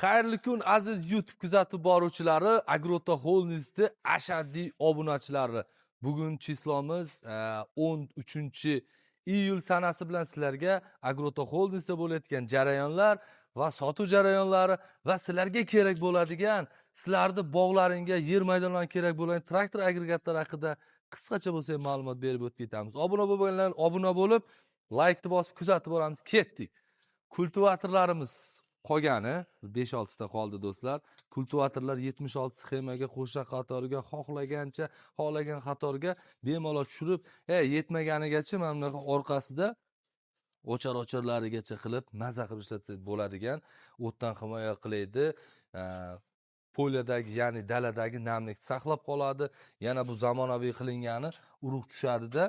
Xayrli kun aziz YouTube kuzatib boruvchilari, Agrota Holding'ning ashaddiy obunachilari. Bugun chislomiz 13-iyul sanasi bilan sizlarga Agrota Holding'da bo'layotgan jarayonlar va sotuv jarayonlari va sizlarga kerak bo'ladigan, sizlarni bog'laringga, yer maydonlariga kerak bo'lgan traktor agregatlari haqida qisqacha bo'lsa ham ma'lumot berib o'tib ketamiz. Obuna bo'lganlar obuna bo'lib, laykni bosib kuzatib boramiz. Ketdik. Kultivatorlarimiz qolgani 5-6 ta qoldi do'stlar. Kultivatorlar 76 sxemaga qo'sha qatoriga xohlagancha, xohlagan qatorga bemalol tushirib, yetmaganigacha mana bunaqa orqasida o'char-o'charlarigacha qilib maza qilib ishlatsak bo'ladigan, o'tdan himoya qilaydi. Polyadagi, ya'ni daladagi namlikni saqlab qoladi. Yana bu zamonaviy qilingani urug' tushadi-da,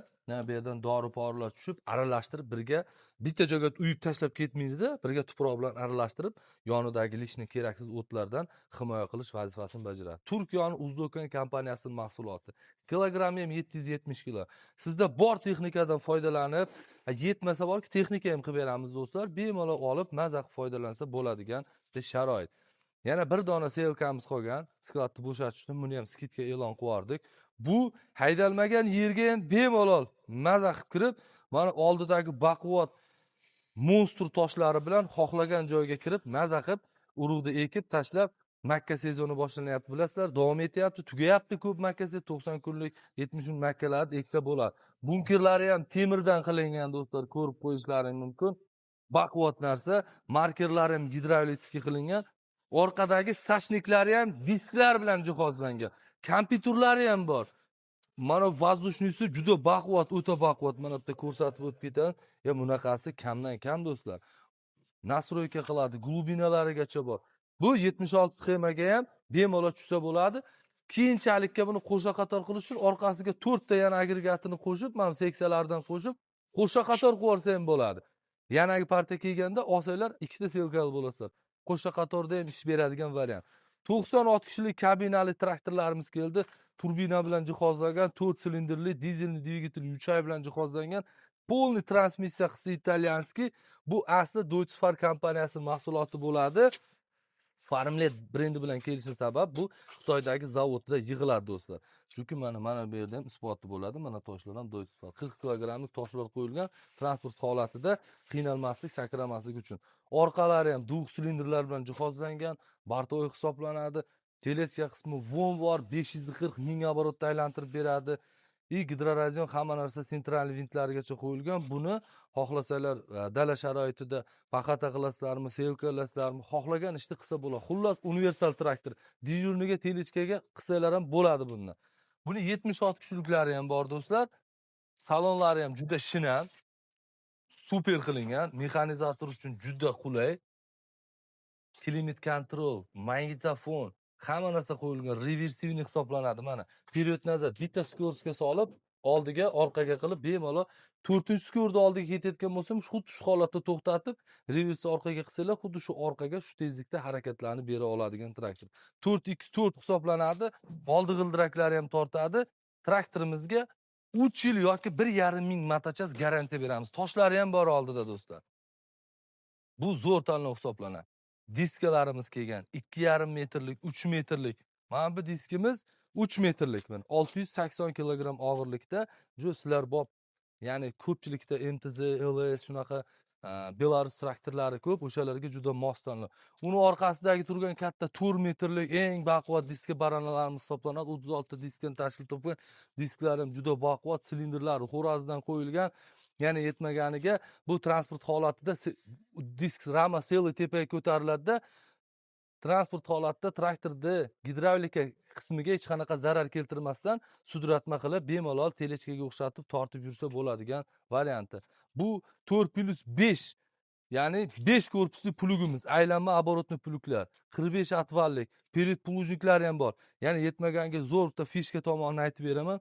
bu yerdan dori-porilar tushib, aralashtirib birga bitta joyga uyib tashlab ketmaydi-da, birga tuproq bilan aralashtirib, yonidagi lishni keraksiz o'tlardan himoya qilish vazifasini bajaradi. Turkiyaning Uzdokan kompaniyasining mahsuloti. Kilogrammi ham 770 kilo. Sizda bor texnikadan foydalanib, yetmasa borki, texnika ham qilib beramiz do'stlar. Bemalol olib, maza qilib foydalansa bo'ladigan sharoit. Yana bir dona selkamiz qolgan. Skladni bo'shatish uchun buni ham skidga e'lon qilardik. Bu haydalmagan yerga ham bemalol maza qilib kirib, mana oldidagi baquvvat monstr toshlari bilan xohlagan joyga kirib, maza qilib urug'ni ekib tashlab, Makka sezoni boshlanyapti, bilasizlar, davom etyapti, tugayapti ko'p Makka 90 kunlik, 70 kun makkalarni eksa bo'ladi. Bunkerlari ham temirdan qilingan do'stlar, ko'rib qo'yishlaring mumkin. Baquvvat narsa, markerlari ham gidravlitskiy qilingan. Orqadagi sashniklari ham disklar bilan jihozlangan. Kompyuterlari ham bor. Mana vazdushniisi juda baquvvat, o'ta baquvvat. Mana bu yerda ko'rsatib o'tib ketadi. Bunaqasi kamdan kam do'stlar. Nastroyka qiladi, glubinalarigacha bor. Bu 76 sxemaga ham bemalol tushsa bo'ladi. Keyinchalikka buni qo'sha qator qilish uchun orqasiga 4 ta yana agregatini qo'shib, mana seksiyalardan qo'shib, qo'sha qator qilib olsa ham bo'ladi. Yanagi partiya kelganda olsanglar, 2 ta selkali bo'lasizlar. Qo'sha qatorda ham ish beradigan variant. 96 kishilik kabinali traktorlarimiz keldi. Turbina bilan jihozlangan, 4 silindrli dizelli dvigatel yuchay bilan jihozlangan, polni transmissiya qisi italyanskiy. Bu asli Deutsche Fahr kompaniyasi mahsuloti bo'ladi. Farmlet brendi bilan kelishi sabab bu Xitoydagi zavodda yig'iladi do'stlar. Chunki mana bu yerda ham isboti bo'ladi. Mana toshlar ham Deutsche Fahr 40 kilogramlik toshlar qo'yilgan, transport holatida qiynalmaslik, sakramaslik uchun. Orqalari ham duv silindrlar bilan jihozlangan, bartoy hisoblanadi. Teleska qismi von bor, 540 ming оборотda aylantirib beradi. Gidrorazion hamma narsa sentral vintlarigacha qo'yilgan. Buni xohlasalar dala sharoitida paxata qilasizlarmi, selka qilasizlarmi, xohlagan ishni qilsa bo'ladi. Xullas universal traktor. Dijurniga, telechkaga qilsalar ham bo'ladi bundan. Buni 76 kishiliklari ham bor do'stlar. Salonlari ham juda shinam, super qilingan, mexanizator uchun juda qulay. Climate control, magnitofon, hamma narsa qo'yilgan, reversivni hisoblanadi. Mana period nazar bitta skoroskga solib, oldiga, orqaga qilib bemalol 4-skoroda oldiga ketayotgan bo'lsam, xuddi shu holatda to'xtatib, reversi orqaga qilsalar, xuddi shu orqaga shu tezlikda harakatlanib bera oladigan traktor. 4x4 hisoblanadi, oldi g'ildiraklari ham tortadi. Traktorimizga 3 yil yoki 1,5 ming matachas garantiya beramiz. Toshlari ham bor oldida do'stlar. Bu zo'r tanlov hisoblanadi. Diskalarimiz kelgan 2,5 metrlik, 3 metrlik. Mana bu diskimiz 3 metrlik. 680 kilogram og'irlikda. Sizlar bop, ya'ni ko'pchilikda MTZ, LS shunaqa Belarus traktorlari ko'p, o'shalarga juda mos tanlov. Uni orqasidagi turgan katta 4 metrlik eng baquvvat diska baronalarimiz hisoblanadi. 36 ta diskdan tashkil topgan. Disklari ham juda baquvvat, silindrlari Xorazmdan qo'yilgan. Yana yetmaganiga bu transport holatida disk rama seli tepaga ko'tariladi-da, transport holatida traktorni gidravlika qismiga hech qanaqa zarar keltirmasdan sudratma qilib bemalol telechkaga o'xshatib tortib yursa bo'ladigan varianti. Bu 4+5, ya'ni 5 korpusli plugimiz, aylanma оборотный pluglar, 45 atvallik, period plujniklari ham bor. Ya'ni yetmaganga zo'r bitta fishka tomonini aytib beraman.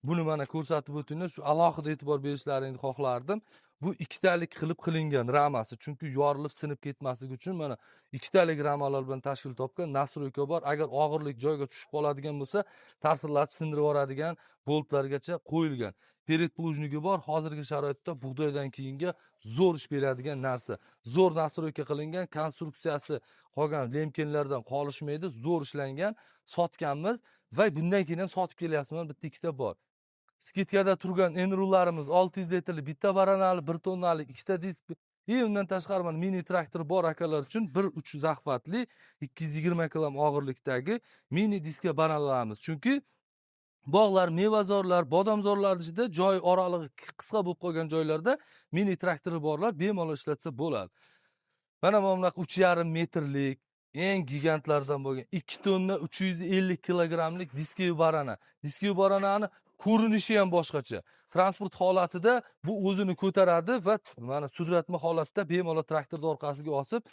Buni mana ko'rsatib o'tinglar, shu alohida e'tibor berishlaringni xohlardim. Bu ikkitalik qilib qilingan ramasi, chunki yorilib sinib ketmasligi uchun mana ikkitalik ramalar bilan tashkil topgan nastroyka bor. Agar og'irlik joyiga tushib qoladigan bo'lsa, ta'sirlatib sindirib yuboradigan boltlargacha qo'yilgan. Pered plujnigi bor. Hozirgi sharoitda bug'doydan keyingi zo'r ish beradigan narsa. Zo'r nastroyka qilingan, konstruksiyasi qolgan lemkenlardan qolishmaydi, zo'r ishlangan, sotganmiz va bundan keyin ham sotib kelyapmiz. Bitta ikkita bor. Skitkada turgan enrullarimiz 600 litrli bitta baranali 1 tonnalik ikkita disk. Undan tashqari mana mini traktor bor akalar uchun 1.3 zaxvatli 220 kg og'irlikdagi mini diska baranlarimiz. Chunki bog'lar, mevazorlar, bodomzorlar ichida joy oralig'i qisqa bo'lib qolgan joylarda mini traktori borlar bemalol ishlatsa bo'ladi. Mana bunaqa 3,5 metrlik eng gigantlardan bo'lgan 2 tonna 350 kilogramlik diskiy barana. Diskiy baranani ko'rinishi ham boshqacha. Transport holatida bu o'zini ko'taradi va mana sudratma holatda bemalol traktorni orqasiga osib,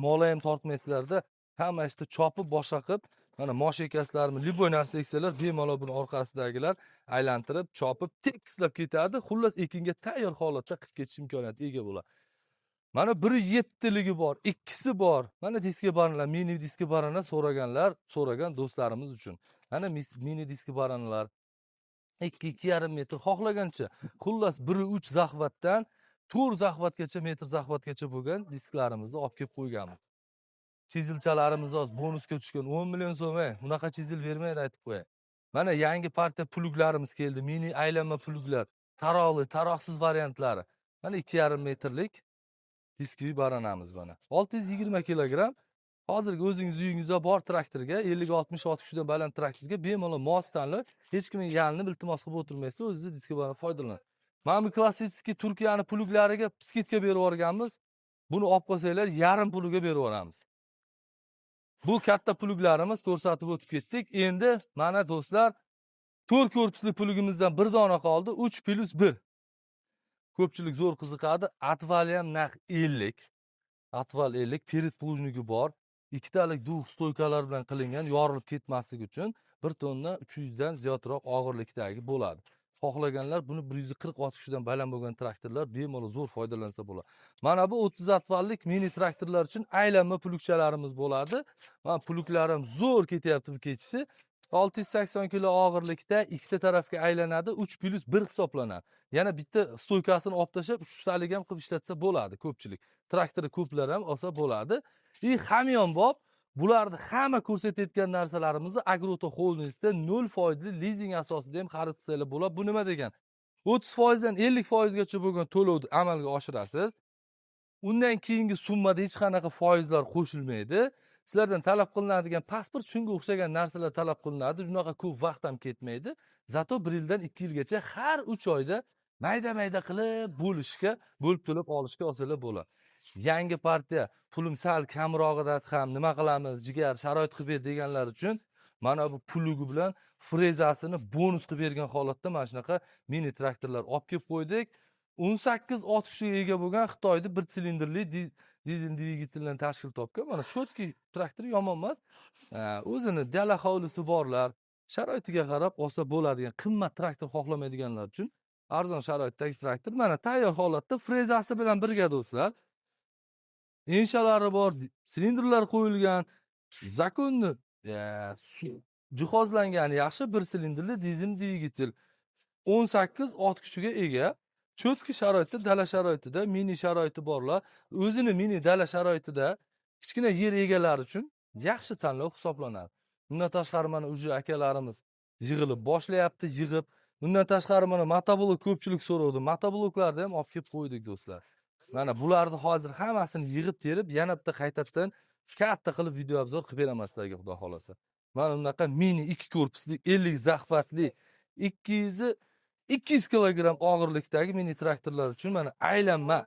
mola ham tortmaysizlarda, hamma ishni chopib boshqa qilib, mana mosh ekasizlarmi, liboy narsa eksalar bemalol buni orqasidagilar aylantirib, chopib, tekislab ketadi. Xullas ekinga tayyor holatda qilib ketish imkoniyatiga ega bo'ladi. Mana 1.7ligi bor, ikkisi bor. Mana diski baranalar, mini diski barana so'ragan do'stlarimiz uchun. Mana mini diski baranalar 2-2,5 metr xohlagancha. Xullas 1.3 zaxvatdan 4 zaxvatgacha, metr zaxvatgacha bo'lgan disklarimizni olib kelib qo'yganmiz. Chizilchalarimiz oz, bonusga tushgan 10 million so'm, bunaqa chizil bermaydi aytib qo'yay. Mana yangi partiya pluglarimiz keldi, mini aylanma pluglar, taroqli, taroqsiz variantlari. Mana 2,5 metrlik diskiy baranamiz mana. 620 kilogramm. Hozirgi o'zingiz uyingizda bor traktorga, 50-60 dan baland traktorga bemalol mos tanlab, hech kimning yanini iltimos qilib o'tirmaysiz, o'zingiz diski bilan foydalanasiz. Mana bu klassik Turkiyani pluglariga skitka berib yuborganmiz. Buni olib qolsanglar, yarim puliga berib yuboramiz. Bu katta pluglarimiz ko'rsatib o'tib ketdik. Endi mana do'stlar, 4 korpusli plugimizdan bir dona qoldi, 3+1. Ko'pchilik zo'r qiziqadi. Atvali ham naq 50. Atval 50, pered plujnigi bor. Ikkitalik dug' stoykalar bilan qilingan, yorilib ketmasligi uchun 1 tonna 300 dan ziyodroq og'irlikdagi bo'ladi. Xohlaganlar buni 140 dan baland bo'lgan traktorlar bemalol zo'r foydalansa bo'ladi. Mana bu 30 atvallik mini traktorlar uchun aylanma plugchalarimiz bo'ladi. Mana pluklarim zo'r ketyapti bu ketishi. 680 kilo og'irlikda ikkita tarafga aylanadi, 3+1 hisoblanadi. Yana bitta stoykasini olib tashlab, uchtalik ham qilib ishlatsa bo'ladi ko'pchilik. Traktori ko'plar ham olsa bo'ladi. Hamyonbop bularni hamma ko'rsatayotgan narsalarimizni Agroto Holdingsda 0% lizing asosida ham xarid qilsanglar bo'ladi. Bu nima degan? 30% dan 50% gacha bo'lgan to'lovni amalga oshirasiz. Undan keyingi summada hech qanaqa foizlar qo'shilmaydi. Sizlardan talab qilinadigan pasport, shunga o'xshagan narsalar talab qilinadi. Shunaqa ko'p vaqt ham ketmaydi. Zato 1 yildan 2 yilgacha har 3 oyda mayda-mayda qilib bo'lib to'lab olishga olsalar bo'ladi. Yangi partiya pulim sal kamrog'ida ham nima qilamiz, jigar sharoit qilib ber deganlar uchun mana bu plugi bilan frezasini bonus qilib bergan holatda mana shunaqa mini traktorlar olib kelib qo'ydik. 18 ot kuchiga ega bo'lgan Xitoyda 1 silindrli dizel dvigateldan tashkil topgan. Mana chotki traktor yomon emas. O'zini dala hovlisi borlar, sharoitiga qarab olsa bo'ladigan qimmat traktor xohlamaydiganlar uchun arzon sharoitdagi traktor mana tayyor holatda frezasi bilan birga do'stlar. Inshalari bor, silindrlar qo'yilgan, zakonni jihozlangan yaxshi 1 silindrli dizel dvigatel 18 ot kuchiga ega. Chotki sharoitda, dala sharoitida, mini sharoiti borlar. O'zini mini dala sharoitida kichkina yer egalari uchun yaxshi tanlov hisoblanadi. Bundan tashqari mana uji akalarimiz yig'ilib boshlayapti, yig'ib. Bundan tashqari mana motoblok ko'pchilik so'rovdi. Motobloklarni ham olib kelib qo'ydik do'stlar. Mana bularni hozir hammasini yig'ib terib, yana bitta qaytadan katta qilib video obzor qilib beraman sizlarga, xudo xolasa. Mana bunaqa mini 2 korpusli 50 zaxvatli 200 kilogramm og'irlikdagi mini traktorlar uchun mana aylanma.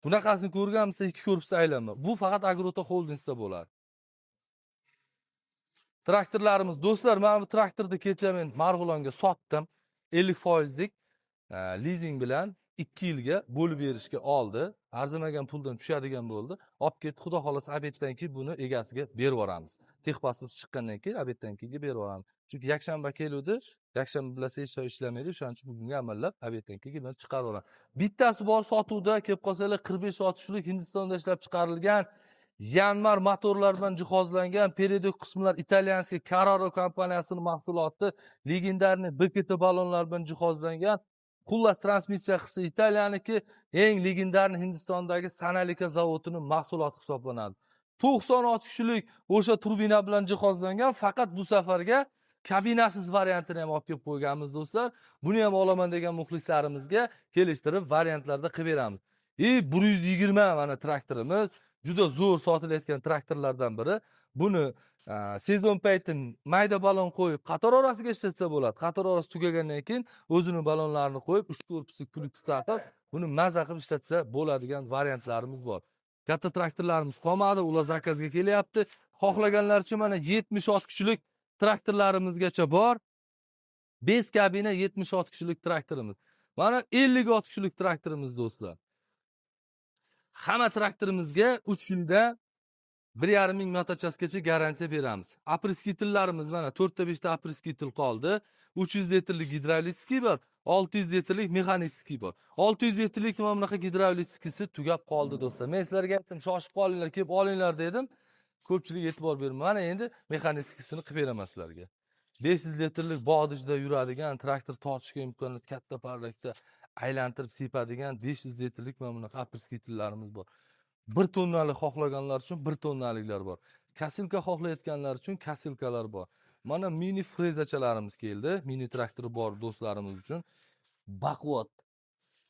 Bunaqasini ko'rganmisiz, 2 korpus aylanma. Bu faqat Agroto Holdingsda bo'ladi. Traktorlarimiz do'stlar, mana bu traktorni kecha men Marg'ilonga sotdim. 50% lik lizing bilan 2 yilga bo'lib berishga oldi. Arzimagan puldan tushadigan bo'ldi. Olib ketdi, xudo xolasa abetdan keyin buni egasiga berib yuboramiz. Texpasport chiqqandan keyin abetdan keyin berib yuboramiz. Chunki yakshanba keluvdi, yakshanba bilasa hech joy ishlamaydi, o'shaning uchun bugunga amallab abetdan keyin buni chiqarib yuboramiz. Bittasi bor sotuvda, kelib qolsanglar 45 tushlik Hindistonda ishlab chiqarilgan Yanmar motorlar bilan jihozlangan peredik qismlar italyanskiy Carraro kompaniyasining mahsuloti, legendarniy BKT ballonlar bilan jihozlangan. Xullas transmissiya qilsa Italiyaniki eng legendarniy Hindistondagi Sanalika zavodining mahsuloti hisoblanadi. 96 kishilik o'sha turbina bilan jihozlangan, faqat bu safarga kabinasiz variantini ham olib kelib qo'yganmiz do'stlar. Buni ham olaman degan muxlislarimizga kelishtirib variantlarda qilib beramiz. 120 mana traktorimiz juda zo'r sotilayotgan traktorlardan biri. Buni sezon payti mayda balon qo'yib qator orasiga ishlatsa bo'ladi. Qator orasi tugagandan keyin o'zining balonlarini qo'yib 3-4 pisik puluk tutaqib, buni maza qilib ishlatsa bo'ladigan variantlarimiz bor. Katta traktorlarimiz qolmadi, ular zakazga kelyapti. Xohlaganlar uchun mana 76 kishilik traktorlarimizgacha bor. 5 kabina 76 kishilik traktorimiz. Mana 56 kishilik traktorimiz do'stlar. Hamma traktorimizga 3 yilda 1,5 ming motochasgacha garantiya beramiz. Apriskitillarimiz mana 4 ta 5 ta apriskitil qoldi. 300 litrlik gidravlitskiy bor, 600 litrlik mexanitskiy bor. 600 litrlik mana bunaqa gidravlitskisi tugab qoldi do'stlar. Men sizlarga aytdim, shoshib qolinglar, kelib olinglar dedim. Ko'pchilik e'tibor bermadi. Mana endi mexanitskisini qilib beraman sizlarga. 500 litrlik bog'dijda yuradigan, traktor tortishga imkoniyat katta parrakda aylantirib sepadigan 500 litrlik mana bunaqa apriskitillarimiz bor. 1 tonnalik xohlaganlar uchun 1 tonnaliklar bor. Kasilka xohlayotganlar uchun kasilkalar bor. Mana mini frezachalarimiz keldi. Mini traktori bor do'stlarimiz uchun. Baquvvat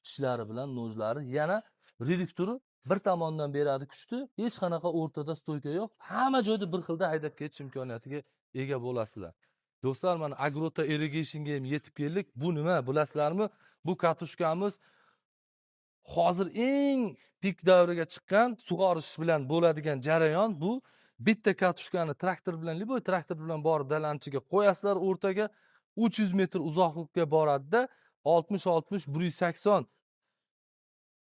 tishlari bilan nojlari, yana reduktori bir tomondan beradi kuchni, hech qanaqa o'rtada stoyka yo'q. Hamma joyda bir xilda haydab ketish imkoniyatiga ega bo'lasizlar. Do'stlar, mana Agrota Irrigationga ham yetib keldik. Bu nima bilasizlarmi? Bu katushkamiz hozir eng pik davriga chiqqan sug'orish bilan bo'ladigan jarayon bu. Bitta katushkani traktor bilan, liboy traktor bilan borib dalanchiga qo'yasizlar, o'rtaga 300 metr uzoqlikka boradi-da, 60-60 180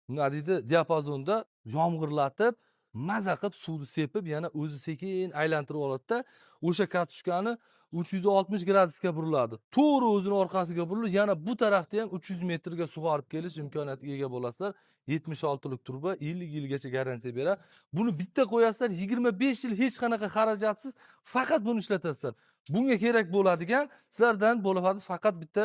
nima deydi, diapazonda yomg'irlatib, maza qilib suvni sepib, yana o'zi sekin aylantirib oladi-da, o'sha katushkani 360 gradusga buriladi. To'g'ri o'zining orqasiga burilib, yana bu tarafda ham 300 metrga sug'orib kelish imkoniyatiga ega bo'lasizlar. 76 lik turba 50 yilgacha garantiya beradi. Buni bitta qo'yasizlar, 25 yil hech qanaqa xarajatsiz faqat buni ishlatasizlar. Bunga kerak bo'ladigan sizlardan bo'ladi faqat bitta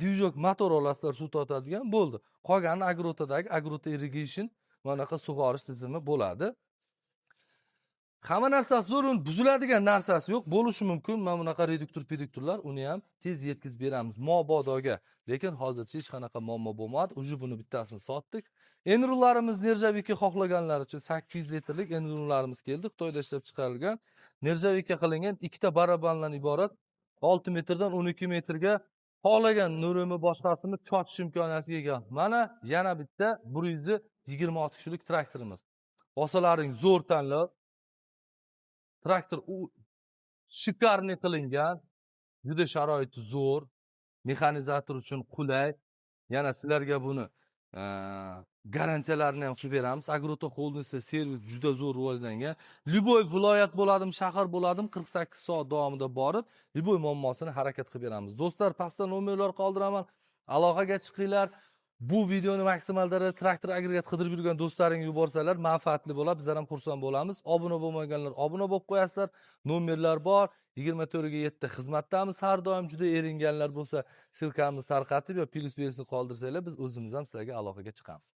dvijok motor olasizlar, suv tortadigan bo'ldi. Qolgani Agrotadagi Agrota Irrigation manaqa sug'orish tizimi bo'ladi. Hamma narsasi zo'r, buziladigan narsasi yo'q. Bo'lishi mumkin. Mana bunaqa reduktor-peduktorlar, uni ham tez yetkazib beramiz mobodoga. Lekin hozircha hech qanaqa muammo bo'lmadi. Uje buni bittasini sotdik. Enrullarimiz Nerjavika xohlaganlar uchun 800 litrlik enrullarimiz keldi. Xitoyda ishlab chiqarilgan, Nerjavika qilingan ikkita barabandan iborat 6 metrdan 12 metrga xohlagan nurimi boshqasini chochish imkoniyatiga ega. Mana yana bitta 126 kishilik traktorimiz. Bosalaring zo'r tanlov. Traktor shikarniy qilingan, juda sharoiti zo'r, mexanizator uchun qulay. Yana sizlarga buni garantiyalarini ham qilib beramiz. Agrota Holdingda servis juda zo'r rivojlangan. Liboy viloyat bo'ladimi, shahar bo'ladimi, 48 soat davomida borib, liboy muammosini harakat qilib beramiz. Do'stlar, pastda nomerlar qoldiraman. Aloqaga chiqinglar. Bu videoni maksimal darajada traktor agregat qidirib yurgan do'stlaringiz yuborsalar manfaatli bo'ladi. Bizlar ham xursand bo'lamiz. Obuna bo'lmaganlar obuna bo'lib qo'yasizlar. Nomerlar bor. 24/7 xizmatdamiz. Har doim juda eringanlar bo'lsa, silkamiz tarqatib yo plus bersini qoldirsanglar, biz o'zimiz ham sizlarga aloqaga chiqamiz.